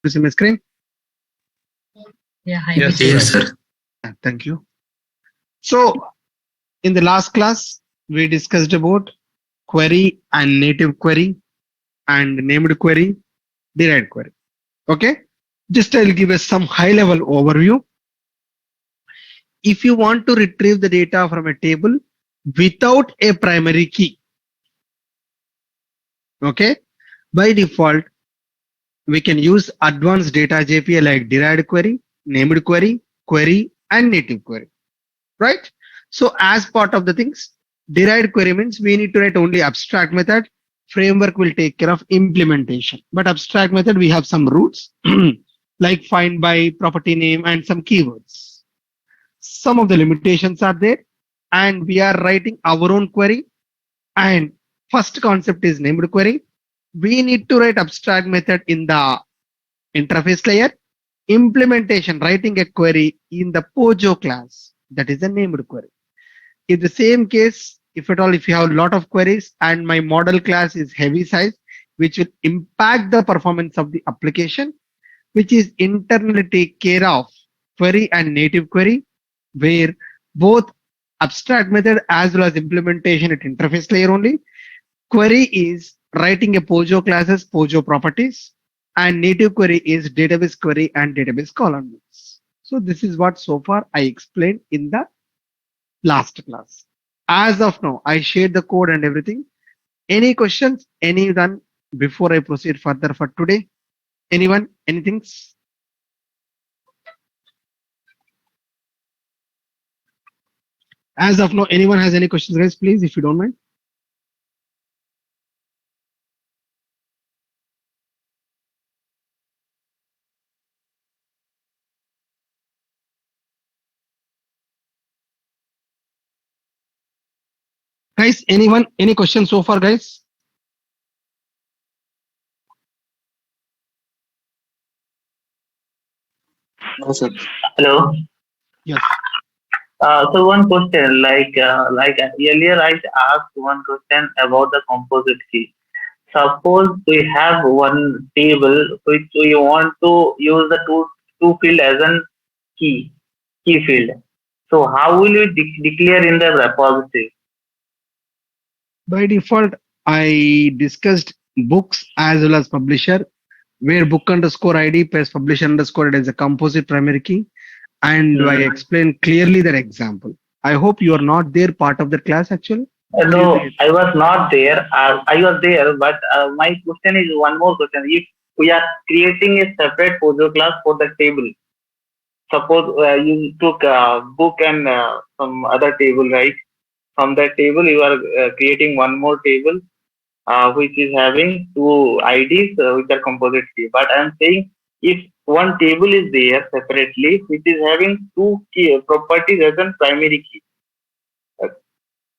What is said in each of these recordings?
to see my screen? Yeah, Yes, yes, sir. sir. Thank you. So in the last class, we discussed about query and native query and named query, derived query. Okay. Just I'll give us some high level overview. If you want to retrieve the data from a table without a primary key, okay, by default, we can use advanced data JPA like derived query, named query, query, and native query, right? So as part of the things, derived query means we need to write only abstract method. Framework will take care of implementation. But abstract method, we have some roots like find by, property name, and some keywords. Some of the limitations are there, and we are writing our own query. And first concept is named query. We need to write abstract method in the interface layer. Implementation, writing a query in the Pojo class, that is a named query. In the same case, if at all, if you have a lot of queries and my model class is heavy size, which will impact the performance of the application, which is internally take care of query and native query, where both abstract method as well as implementation at interface layer only. Query is writing a Pojo classes, Pojo properties, and native query is database query and database columns. So this is what so far I explained in the last class. As of now, I shared the code and everything. Any questions? Anyone before I proceed further for today? Anyone? Anything? As of now, anyone has any questions, guys? Please, if you don't mind. Guys, anyone? Any questions so far, guys? No, sir. Hello. Yes. So one question, like earlier I asked one question about the composite key. Suppose we have one table which we want to use the two field as an key key field. So how will we declare in the repository? By default, I discussed books as well as publisher, where book underscore ID plus publisher underscore ID is a composite primary key. And I Hmm. explained clearly that example. I hope you are not there part of the class actually. No, I was not there. I was there, but my question is one more question. If we are creating a separate Pojo class for the table, suppose you took book and some other table, right? From that table, you are creating one more table which is having two IDs which are composite key. But I am saying if one table is there separately, which is having two key properties as a primary key. Uh,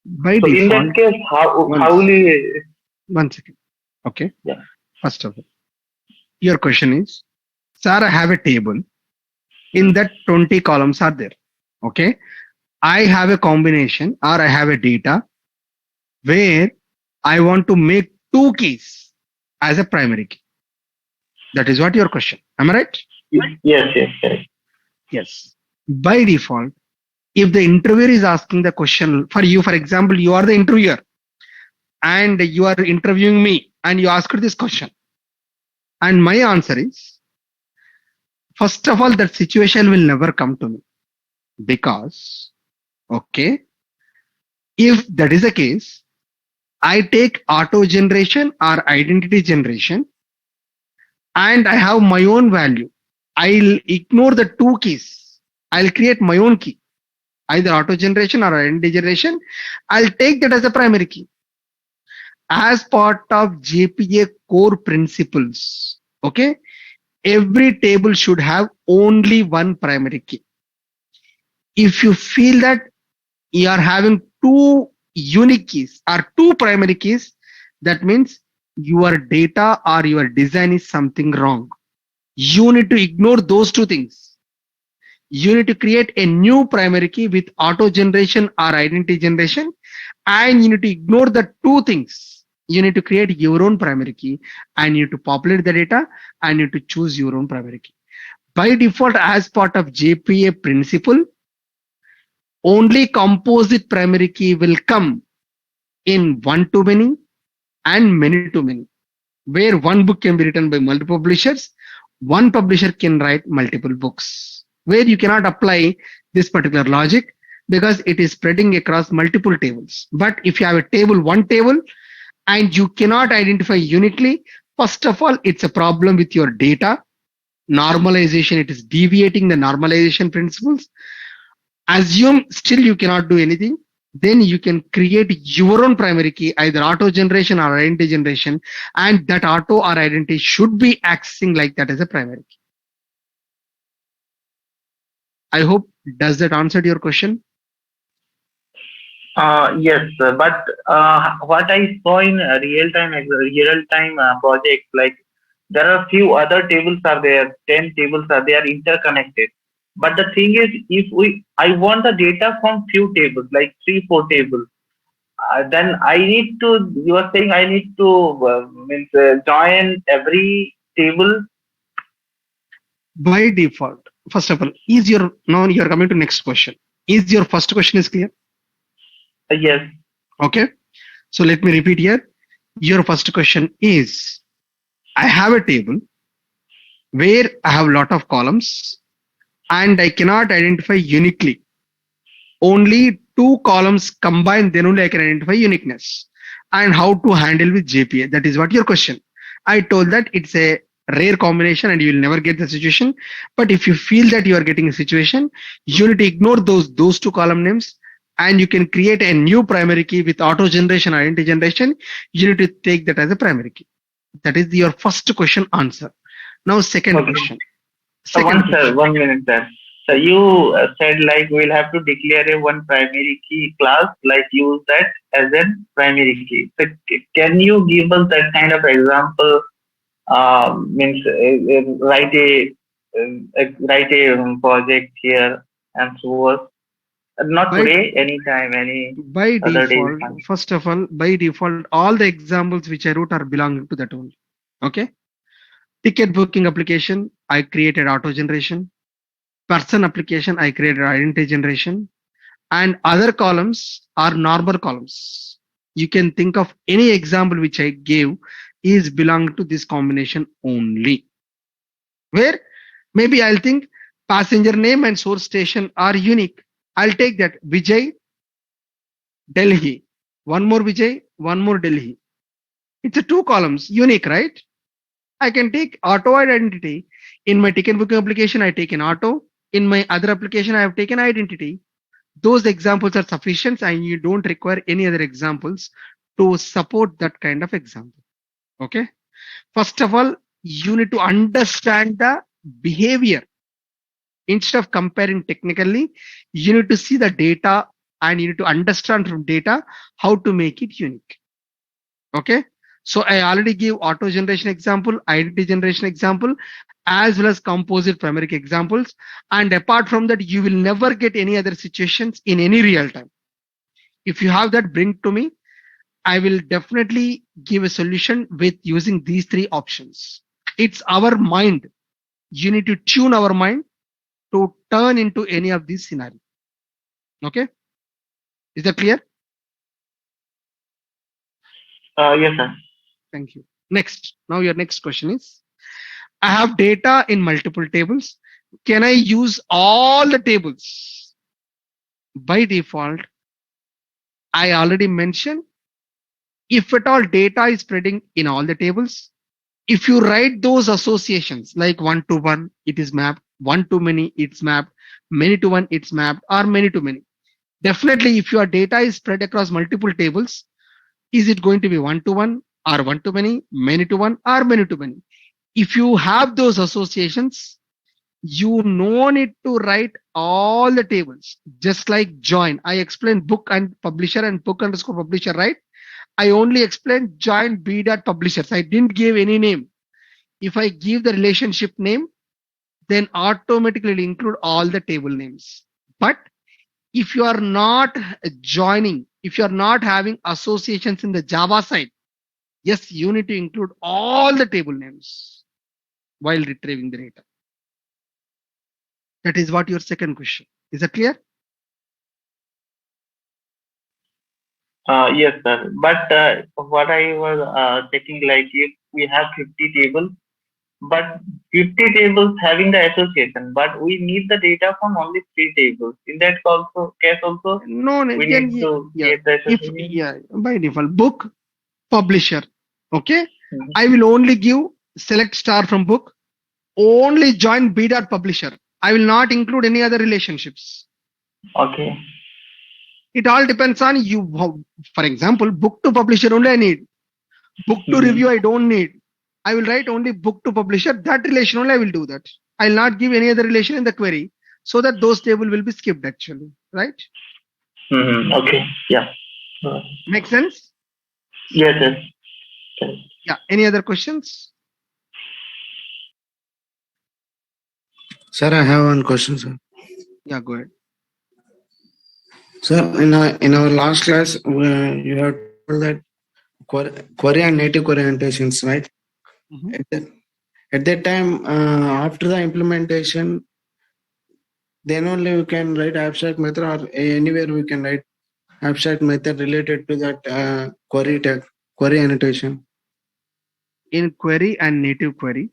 By So in default, that case, how once will you? one second. Okay. Yeah. First of all, your question is, sir, I have a table. In Hmm. that 20 columns are there. Okay. I have a combination or I have a data where I want to make two keys as a primary key. That is what your question. Am I right? Yes, yes, correct. Yes. By default, if the interviewer is asking the question for you, for example, you are the interviewer and you are interviewing me and you ask this question. And my answer is, first of all, that situation will never come to me because, okay, if that is the case, I take auto generation or identity generation and I have my own value. I'll ignore the two keys. I'll create my own key, either auto generation or identity generation. I'll take that as a primary key. As part of JPA core principles, okay, every table should have only one primary key. If you feel that you are having two unique keys or two primary keys, that means your data or your design is something wrong. You need to ignore those two things. You need to create a new primary key with auto generation or identity generation, and you need to ignore the two things. You need to create your own primary key and you need to populate the data and you need to choose your own primary key. By default, as part of JPA principle, only composite primary key will come in one to many and many to many, where one book can be written by multiple publishers, one publisher can write multiple books, where you cannot apply this particular logic because it is spreading across multiple tables. But if you have a table, one table, and you cannot identify uniquely, first of all, it's a problem with your data normalization. It is deviating the normalization principles. Assume still you cannot do anything, then you can create your own primary key, either auto generation or identity generation, and that auto or identity should be accessing like that as a primary key. I hope, does that answer your question? Yes, but what I saw in real time projects, like there are few other tables are there, 10 tables are there interconnected. But the thing is, if I want the data from few tables, like 3, 4 tables, then I need to. You are saying I need to means join every table. By default, first of all, is your, now you're coming to next question. Is your first question is clear? Yes. Okay. So let me repeat here. Your first question is, I have a table where I have a lot of columns and I cannot identify uniquely. Only two columns combined, then only I can identify uniqueness. And how to handle with JPA? That is what your question. I told that it's a rare combination and you will never get the situation. But if you feel that you are getting a situation, you need to ignore those two column names and you can create a new primary key with auto generation or identity generation. You need to take that as a primary key. That is your first question answer. Now, second Okay. question. One Second sir, question. 1 minute sir. So you said like we'll have to declare a one primary key class, like use that as a primary key. So can you give us that kind of example? Means write a project here and so on. Not By today, anytime, any by other day is default, fine. first of all, by default, all the examples which I wrote are belonging to that only. Okay. Ticket booking application, I created auto generation. Person application, I created identity generation. And other columns are normal columns. You can think of any example which I gave is belong to this combination only. Where maybe I'll think passenger name and source station are unique. I'll take that Vijay, Delhi. One more Vijay, one more Delhi. It's a two columns, unique, right? I can take auto identity. In my ticket booking application, I take an auto. In my other application, I have taken identity. Those examples are sufficient and you don't require any other examples to support that kind of example. Okay. First of all, you need to understand the behavior. Instead of comparing technically, you need to see the data and you need to understand from data how to make it unique. Okay. So I already gave auto generation example, identity generation example, as well as composite primary key examples. And apart from that, you will never get any other situations in any real time. If you have that, bring to me. I will definitely give a solution with using these three options. It's our mind. You need to tune our mind to turn into any of these scenarios. Okay. Is that clear? Yes, sir. Thank you. Next. Now your next question is, I have data in multiple tables. Can I use all the tables? By default, I already mentioned, if at all data is spreading in all the tables, if you write those associations like one to one, it is mapped, one to many, it's mapped, many to one, it's mapped, or many to many. Definitely, if your data is spread across multiple tables, is it going to be one to one or one to many to one, or many to many? If you have those associations, you no need to write all the tables. Just like join, I explained book and publisher and book underscore publisher, right? I only explained join b dot publishers. I didn't give any name. If I give the relationship name, then automatically it'll include all the table names. But if you are not joining, if you are not having associations in the Java side, Yes, you need to include all the table names while retrieving the data. That is what your second question. Is that clear? Yes, sir. But what I was checking, like if we have 50 tables, but 50 tables having the association, but we need the data from only three tables. In that also case also, No, no, we then need to yeah. create the If association. yeah, by default, book publisher. Okay, Mhm. I will only give select star from book. Only join b dot publisher. I will not include any other relationships. Okay. It all depends on you. For example, book to publisher only I need. Book to Mhm. review I don't need. I will write only book to publisher. That relation only I will do that. I will not give any other relation in the query so that those table will be skipped actually. Right? Okay. Yeah. Uh, Make sense? yes. Yes. Correct. Yeah. Any other questions? Sir, I have one question, sir. Yeah, go ahead. Sir, in our last class, you have told that query and native query annotations, right? Mhm. At that time, after the implementation, then only we can write abstract method, or anywhere we can write abstract method related to that query tag, query annotation. In query and native query,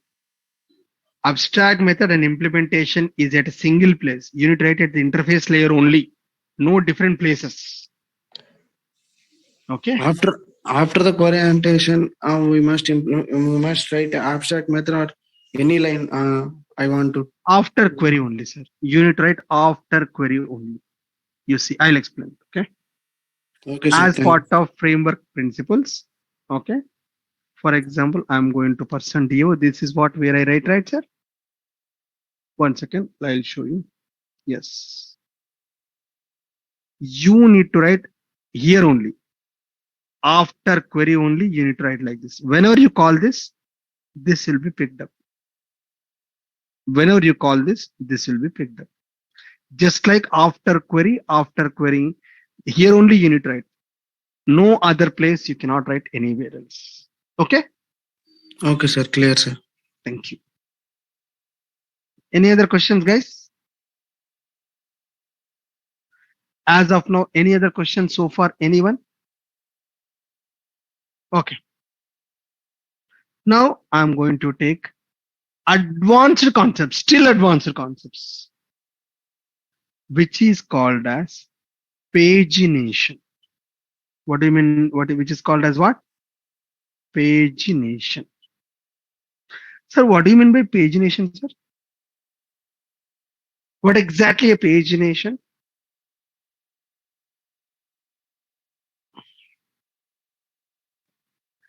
abstract method and implementation is at a single place. You need to write at the interface layer only. No different places. Okay. After the query annotation, we must write abstract method or any line. I want to. After query only, sir. You need to write after query only. You see, I'll explain. Okay. Okay, sir. As Thank you. part of framework principles. Okay. For example, I'm going to %do. This is what where I write, right, sir? 1 second. I'll show you. Yes. You need to write here only. After query only, you need to write like this. Whenever you call this, this will be picked up. Whenever you call this will be picked up. Just like after query, here only you need to write. No other place you cannot write anywhere else. Okay. Okay, sir. Clear, sir. Thank you. Any other questions, guys? As of now, any other questions so far? Anyone? Okay. Now I'm going to take advanced concepts, still advanced concepts, which is called as pagination. What do you mean? Which is called as what? Pagination. Sir, what do you mean by pagination, sir? What exactly a pagination?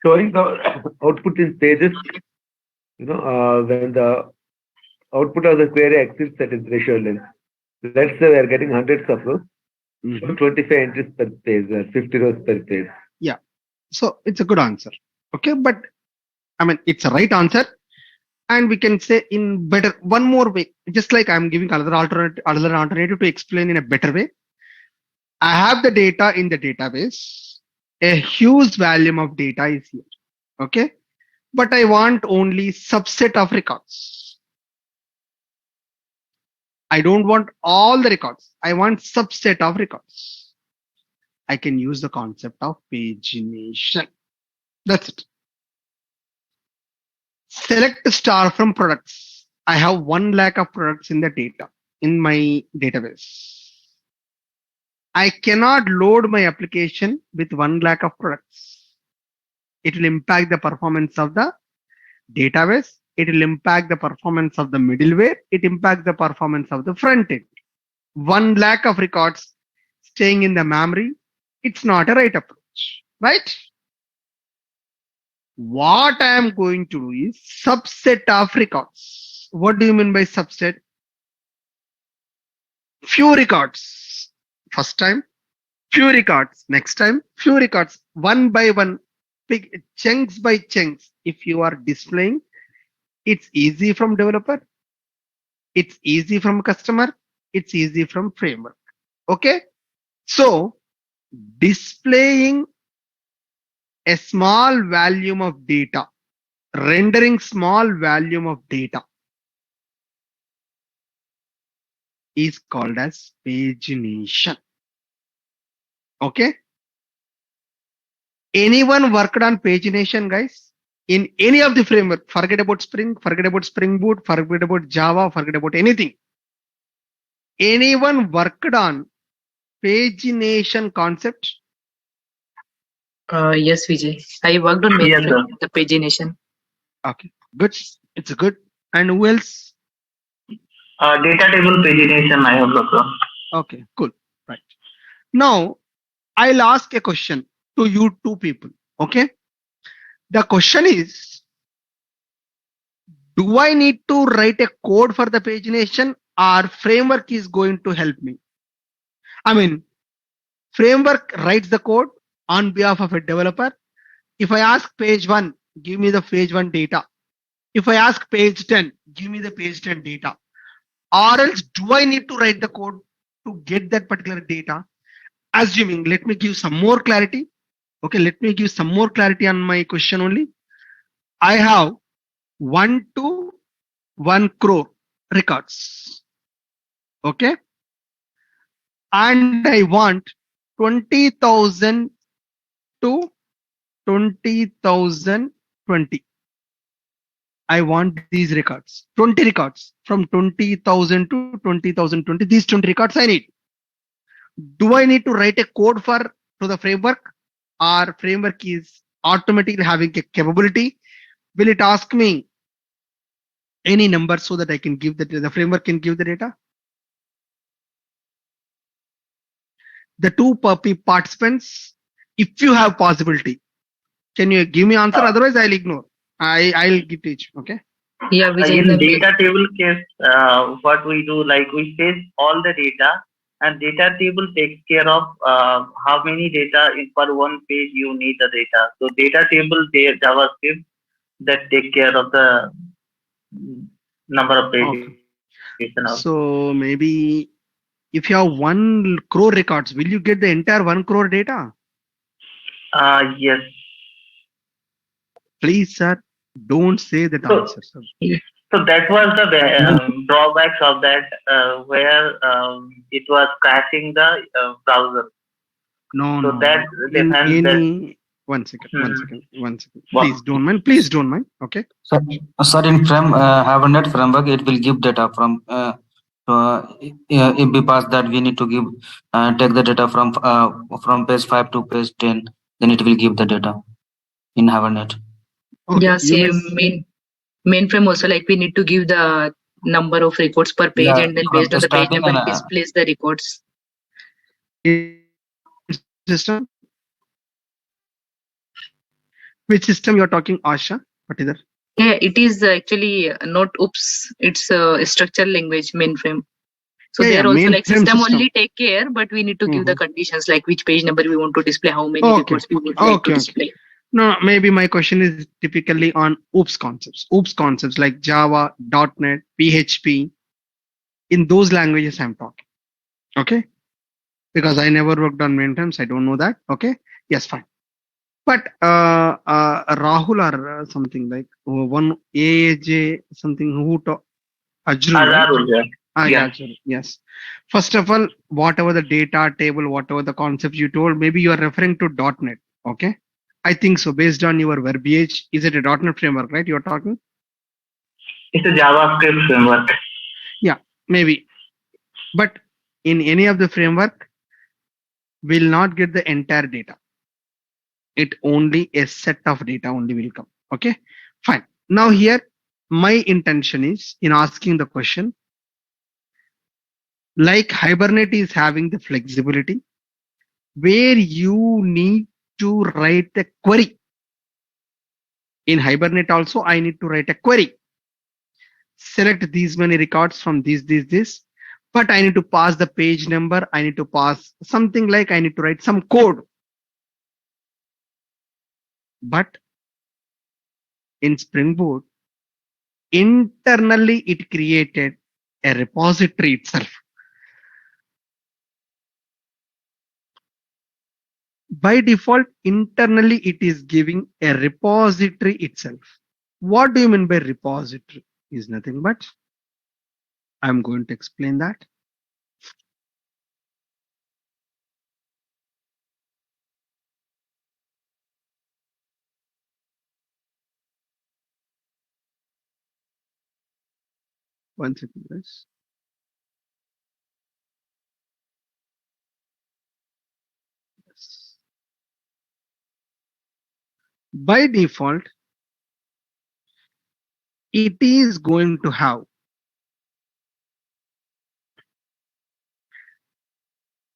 Showing the output in pages, when the output of the query exceeds certain threshold length. Let's say we are getting hundreds of rows, Mhm. 25 entries per page, 50 rows per page. Yeah. So it's a good answer. Okay, but I mean it's a right answer, and we can say in better one more way. Just like I'm giving another alternative to explain in a better way. I have the data in the database. A huge volume of data is here. Okay, but I want only subset of records. I don't want all the records. I want subset of records. I can use the concept of pagination. That's it. Select star from products. I have 1 lakh of products in the data in my database. I cannot load my application with 1 lakh of products. It will impact the performance of the database. It will impact the performance of the middleware. It impacts the performance of the front end. 1 lakh of records staying in the memory. It's not a right approach, right? What I am going to do is subset of records. What do you mean by subset? Few records. First time, few records. Next time, few records. One by one, big chunks by chunks. If you are displaying, it's easy from developer. It's easy from customer. It's easy from framework. Okay. So displaying a small volume of data, rendering small volume of data is called as pagination. Okay. Anyone worked on pagination, guys? In any of the framework, forget about Spring, forget about Spring Boot, forget about Java, forget about anything. Anyone worked on pagination concept? Yes, Vijay. I worked on Yes, mainframe, sir. the pagination. Okay, good. It's good. And who else? Data table pagination I have worked on. Okay, cool. Right. Now, I'll ask a question to you two people. Okay. The question is, do I need to write a code for the pagination or framework is going to help me? I mean, framework writes the code on behalf of a developer. If I ask page 1, give me the page 1 data. If I ask page 10, give me the page 10 data. Or else do I need to write the code to get that particular data? Assuming, let me give some more clarity. Okay, let me give some more clarity on my question only. I have 1 to 1 crore records. Okay. And I want 20,000 to 20,020. I want these records, 20 records from 20,000 to 20,020. These 20 records I need. Do I need to write a code for to the framework? Our framework is automatically having a capability. Will it ask me any number so that I can give the framework can give the data? The two participants, if you have possibility, can you give me answer? Otherwise, I'll ignore. I'll give each. Okay. Yeah, Vijay, in In the data table case, what we do, like we save all the data, and data table takes care of how many data in per one page you need the data. So data table, JavaScript that take care of the number of pages Okay. and all. So maybe if you have 1 crore records, will you get the entire 1 crore data? Yes. Please, sir, don't say that So answer, sir. so that was the drawbacks of that, where it was crashing the browser. No, So no, no, that no. In depends that. any 1 second, Hmm. 1 second, 1 second. What? Please don't mind. Please don't mind. Okay. Sir, in Hibernate framework, it will give data from if we pass that we need to give take the data from page 5 to page 10, then it will give the data in Hibernate. Okay. yeah, You same mainframe also, like we need to give the number of records per page, Yeah, and then from based on the page starting number, and it displays the records. system. Which system you are talking, Asha? What is that? Yeah, it is actually not OOPS. It's a structured language mainframe. So Yeah, there also, like, mainframe system system. only take care, but we need to give the Mhm. conditions, like which page number we want to display, how many Okay. records we would like to Okay. display. No, maybe my question is typically on OOPS concepts. OOPS concepts like Java, .NET, PHP. In those languages I'm talking. Okay. Because I never worked on mainframes. I don't know that. Okay. Yes, fine. But Rahul or something like one AJ something who Ajrul, right? Azarul, yeah. Yeah, Yeah. Ajrul. Yes. First of all, whatever the data table, whatever the concepts you told, maybe you are referring to .NET. Okay. I think so. Based on your verbiage, is it a .NET framework, right? You're talking? It's a JavaScript framework. Yeah, maybe. But in any of the framework, will not get the entire data. It only a set of data only will come. Okay, fine. Now here, my intention is in asking the question, like Hibernate is having the flexibility where you need to write a query. In Hibernate also, I need to write a query. Select these many records from this, but I need to pass the page number. I need to pass something like I need to write some code. But in Spring Boot, internally it created a repository itself. By default, internally, it is giving a repository itself. What do you mean by repository? Is nothing but, I'm going to explain that. One second, guys. Yes. By default, it is going to have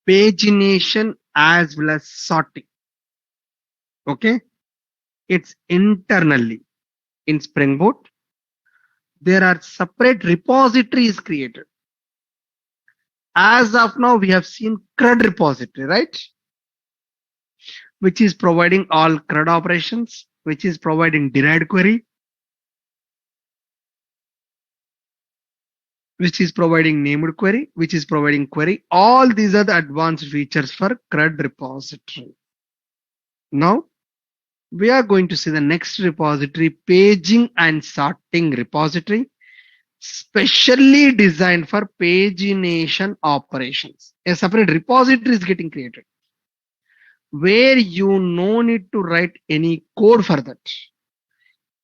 pagination as well as sorting. Okay, it's internally in Spring Boot. There are separate repositories created. As of now, we have seen CRUD repository, right? Which is providing all CRUD operations, which is providing derived query, which is providing named query, which is providing query. All these are the advanced features for CRUD repository. Now, we are going to see the next repository, paging and sorting repository, specially designed for pagination operations. A separate repository is getting created where you no need to write any code for that.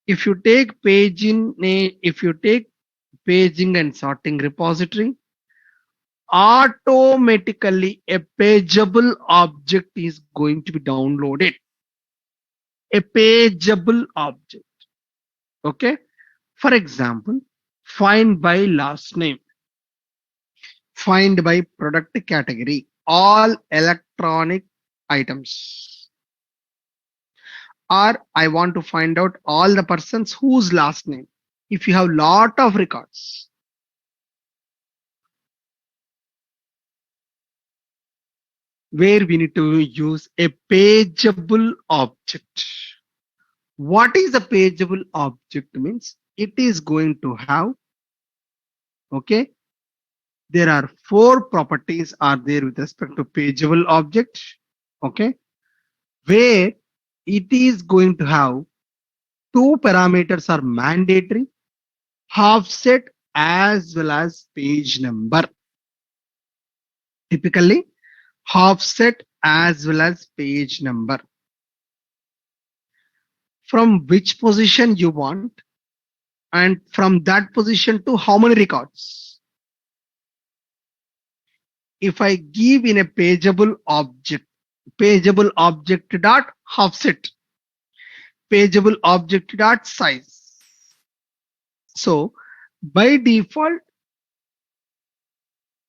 If you take paging and sorting repository, automatically a pageable object is going to be downloaded. A pageable object. Okay. For example, find by last name, find by product category, all electronic items. Or I want to find out all the persons whose last name. If you have lot of records, where we need to use a pageable object. What is a pageable object means? It is going to have, okay, there are 4 properties are there with respect to pageable object, okay, where it is going to have 2 parameters are mandatory, offset as well as page number. Typically, offset as well as page number. From which position you want, and from that position to how many records. If I give in a pageable object dot offset, pageable object dot size. So by default,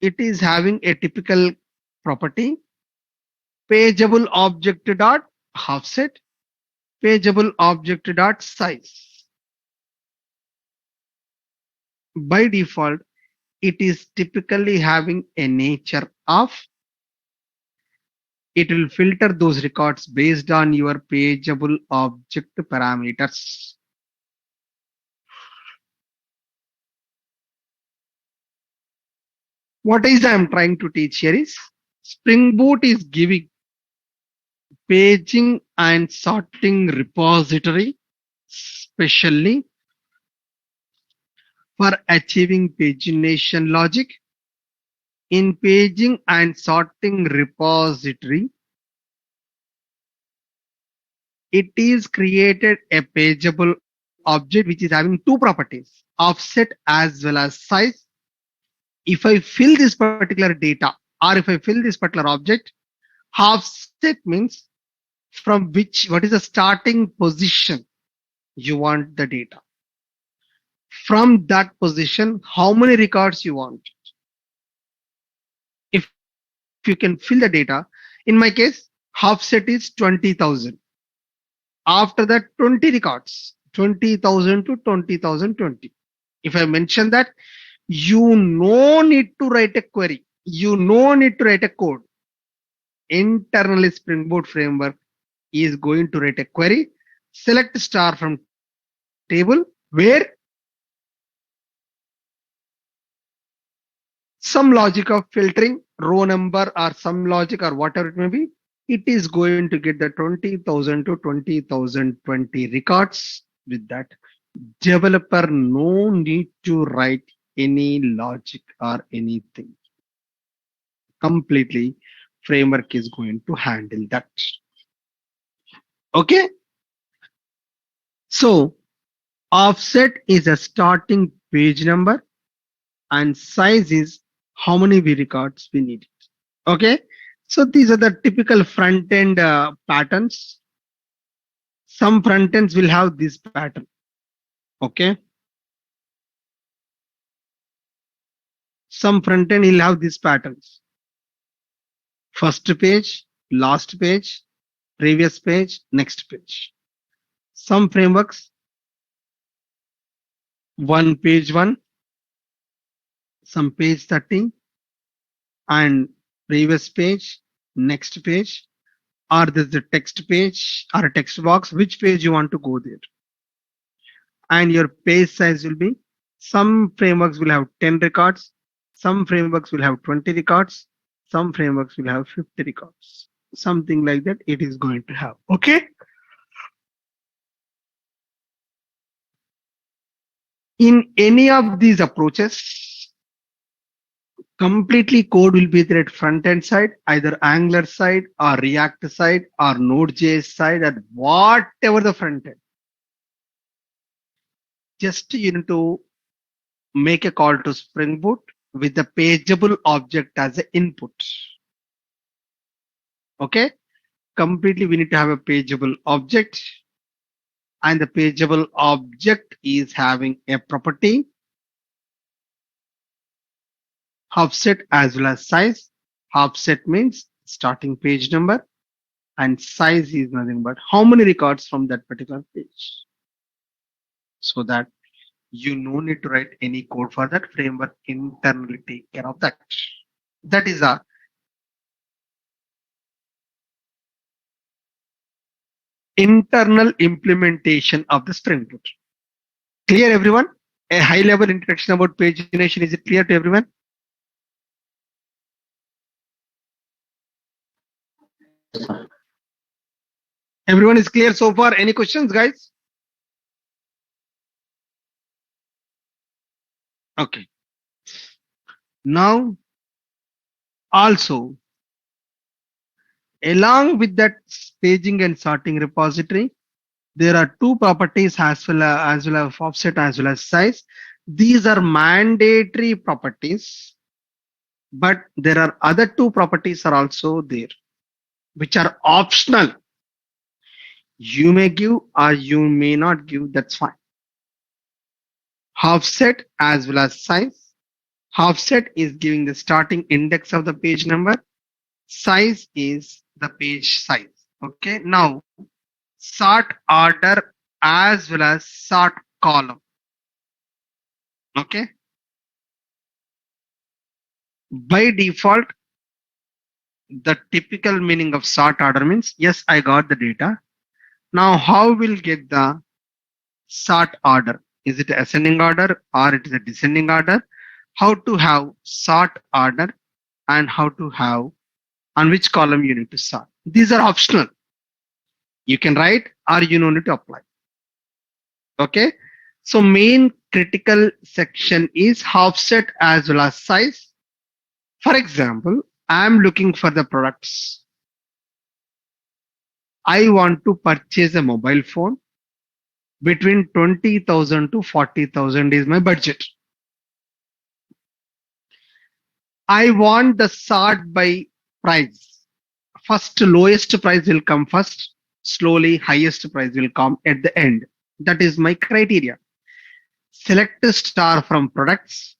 it is having a typical property, pageable object dot offset, pageable object dot size. By default, it is typically having a nature of, it will filter those records based on your pageable object parameters. What is I am trying to teach here is Spring Boot is giving paging and sorting repository specially for achieving pagination logic. In paging and sorting repository, it is created a pageable object which is having 2 properties, offset as well as size. If I fill this particular data, or if I fill this particular object, offset means from which, what is the starting position you want the data. From that position, how many records you want. If you can fill the data, in my case, offset is 20,000. After that, 20 records, 20,000 to 20,020. If I mention that, you no need to write a query. You no need to write a code. Internally, Spring Boot framework is going to write a query, select star from table where some logic of filtering, row number or some logic or whatever it may be it is going to get the 20,000 to 20,020 records. With that, developer no need to write any logic or anything. Completely framework is going to handle that. Okay. So offset is a starting page number and size is how many V records we need. Okay. So these are the typical front end patterns. Some front ends will have this pattern. Okay. Some front end will have these patterns. First page, last page, previous page, next page. Some frameworks, one page one, some page 30, and previous page, next page, or there's the text page or a text box, which page you want to go there. And your page size will be, some frameworks will have 10 records, some frameworks will have 20 records, some frameworks will have 50 records. Something like that it is going to have. Okay. In any of these approaches, completely code will be there at front end side, either Angular side or React side or Node.js side, or whatever the front end. Just you need to make a call to SpringBoot with the pageable object as an input. Okay. Completely we need to have a pageable object, and the pageable object is having a property offset as well as size. Offset means starting page number, and size is nothing but how many records from that particular page. So that you no need to write any code for that. Framework internally take care of that. That is a internal implementation of the Spring Boot. Clear, everyone? A high level introduction about pagination. Is it clear to everyone? Everyone is clear so far? Any questions, guys? Okay. Now, also, along with that paging and sorting repository, there are two properties as well as offset as well as size. These are mandatory properties, but there are other two properties are also there, which are optional. You may give or you may not give, that's fine. Offset as well as size. Offset is giving the starting index of the page number. Size is the page size. Okay. Now, sort order as well as sort column. Okay. By default, the typical meaning of sort order means, yes, I got the data. Now, how will get the sort order? Is it ascending order or it is a descending order? How to have sort order and how to have on which column you need to sort. These are optional. You can write or you don't need to apply. Okay. So main critical section is offset as well as size. For example, I'm looking for the products. I want to purchase a mobile phone. Between 20,000 to 40,000 is my budget. I want the sort by price. First lowest price will come first. Slowly highest price will come at the end. That is my criteria. Select a star from products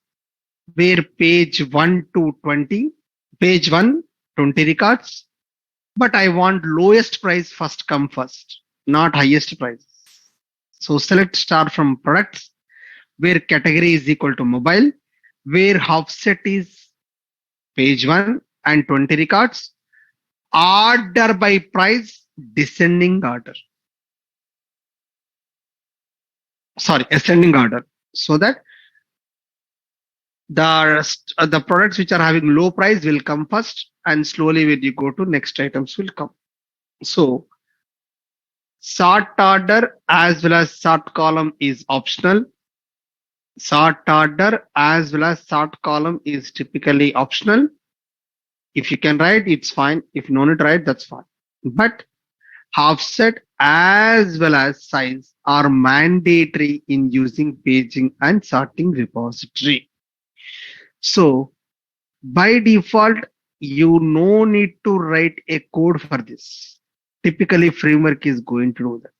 where page 1 to 20, page 1, 20 records, but I want lowest price first come first, not highest price. So select star from products where category is equal to mobile, where offset is page 1 and 20 records, order by price, descending order. Sorry, ascending order. So that the products which are having low price will come first, and slowly when you go to next items will come. So sort order as well as sort column is optional. Sort order as well as sort column is typically optional. If you can write, it's fine. If no need to write, that's fine. But offset as well as size are mandatory in using paging and sorting repository. So by default, you no need to write a code for this. Typically, framework is going to do that.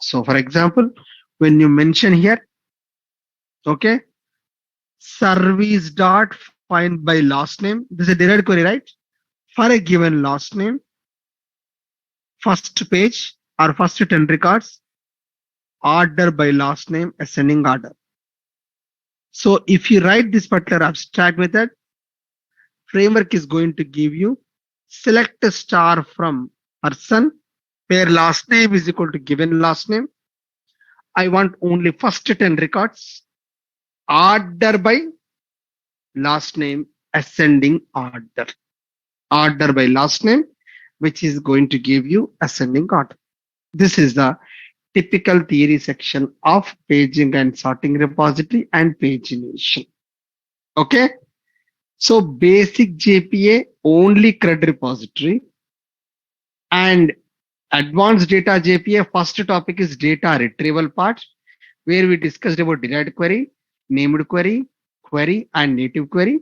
So for example, when you mention here, okay, service dot find by last name, this is a direct query, right? For a given last name, first page or first 10 records, order by last name, ascending order. So if you write this particular abstract method, framework is going to give you select a star from person where last name is equal to given last name. I want only first 10 records, order by last name, ascending order. Order by last name, which is going to give you ascending order. This is the typical theory section of paging and sorting repository and pagination. Okay. So basic JPA only CRUD repository and advanced data JPA. First topic is data retrieval part, where we discussed about derived query, named query, query and native query.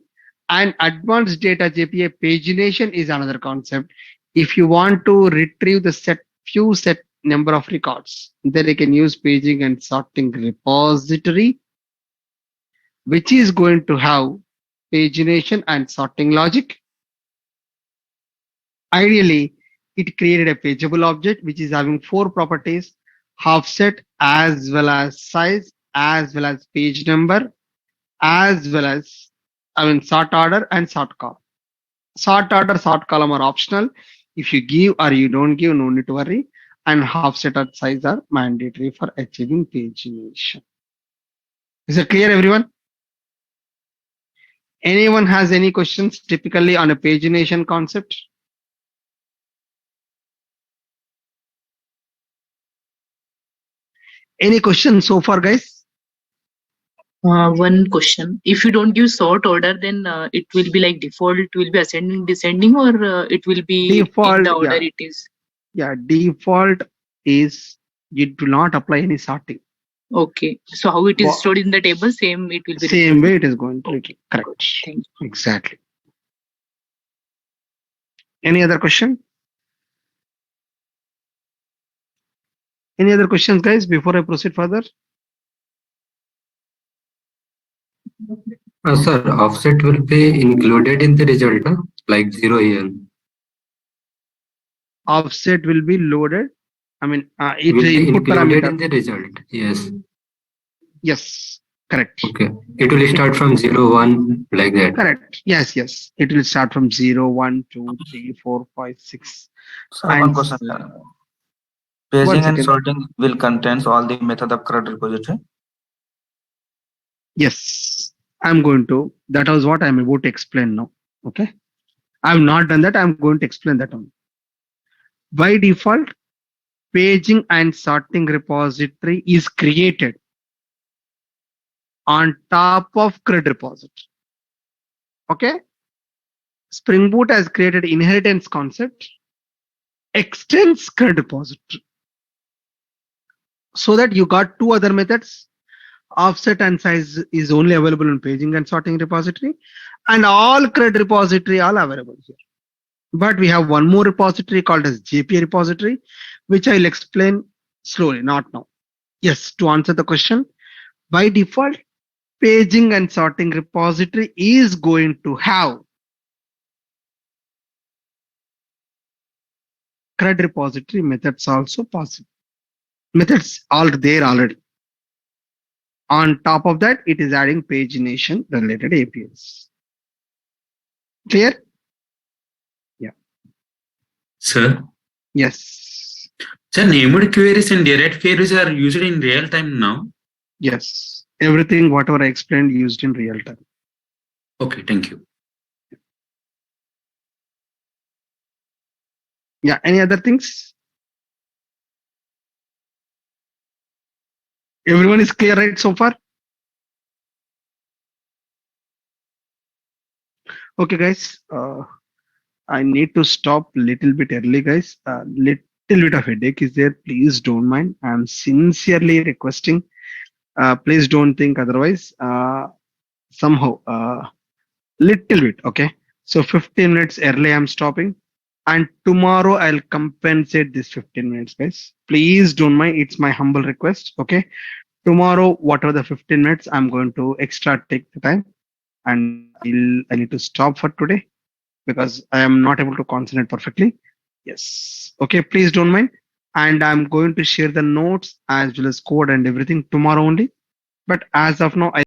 And advanced data JPA pagination is another concept. If you want to retrieve the few set number of records, then you can use paging and sorting repository, which is going to have pagination and sorting logic. Ideally, it created a pageable object which is having 4 properties: offset as well as size, as well as page number, as well as sort order and sort column. Sort order, sort column are optional. If you give or you don't give, no need to worry. And offset or size are mandatory for achieving pagination. Is it clear, everyone? Anyone has any questions typically on a pagination concept? Any questions so far, guys? One question. If you don't give sort order, then it will be like default, it will be ascending, descending, or it will be in Default, the order yeah. it is. Yeah, default is you do not apply any sorting. Okay. So how it is stored in the table, same it will be. Same way it is going to Okay. correct. Thank you. Exactly. Any other question? Any other questions, guys, before I proceed further? Sir, offset will be included in the result, like 0 here. Offset will be loaded. It Will be input included parameter. in the result. Yes. Yes, correct. Okay. It will start from 0, 1, like that. Correct. Yes, yes. It will start from 0, 1, 2, 3, 4, 5, 6. Sir, one question, sir. One Paging and second. sorting will contains all the method of CRUD repository. Yes, I'm going to. That was what I'm about to explain now. Okay. I've not done that. I'm going to explain that only. By default, paging and sorting repository is created on top of CRUD repository. Okay. Spring Boot has created inheritance concept, extends CRUD repository. So that you got 2 other methods. Offset and size is only available in paging and sorting repository, and all CRUD repository are available here. But we have one more repository called as JPA repository, which I'll explain slowly, not now. Yes, to answer the question, by default, paging and sorting repository is going to have CRUD repository methods also possible. Methods are there already. On top of that, it is adding pagination related APIs. Clear? Yeah. Sir, Yes. sir, named queries and direct queries are used in real time now. Yes. Everything, whatever I explained, used in real time. Okay, thank you. Yeah. Any other things? Everyone is clear, right, so far? Okay, guys. I need to stop little bit early, guys. Little bit of headache is there. Please don't mind. I'm sincerely requesting. Please don't think otherwise. Somehow, little bit. Okay. So 15 minutes early, I'm stopping. And tomorrow I'll compensate this 15 minutes, guys. Please don't mind. It's my humble request. Okay. Tomorrow, whatever the 15 minutes, I'm going to extra take the time, and I need to stop for today because I am not able to concentrate perfectly. Yes. Okay, please don't mind. And I'm going to share the notes as well as code and everything tomorrow only. But as of now, I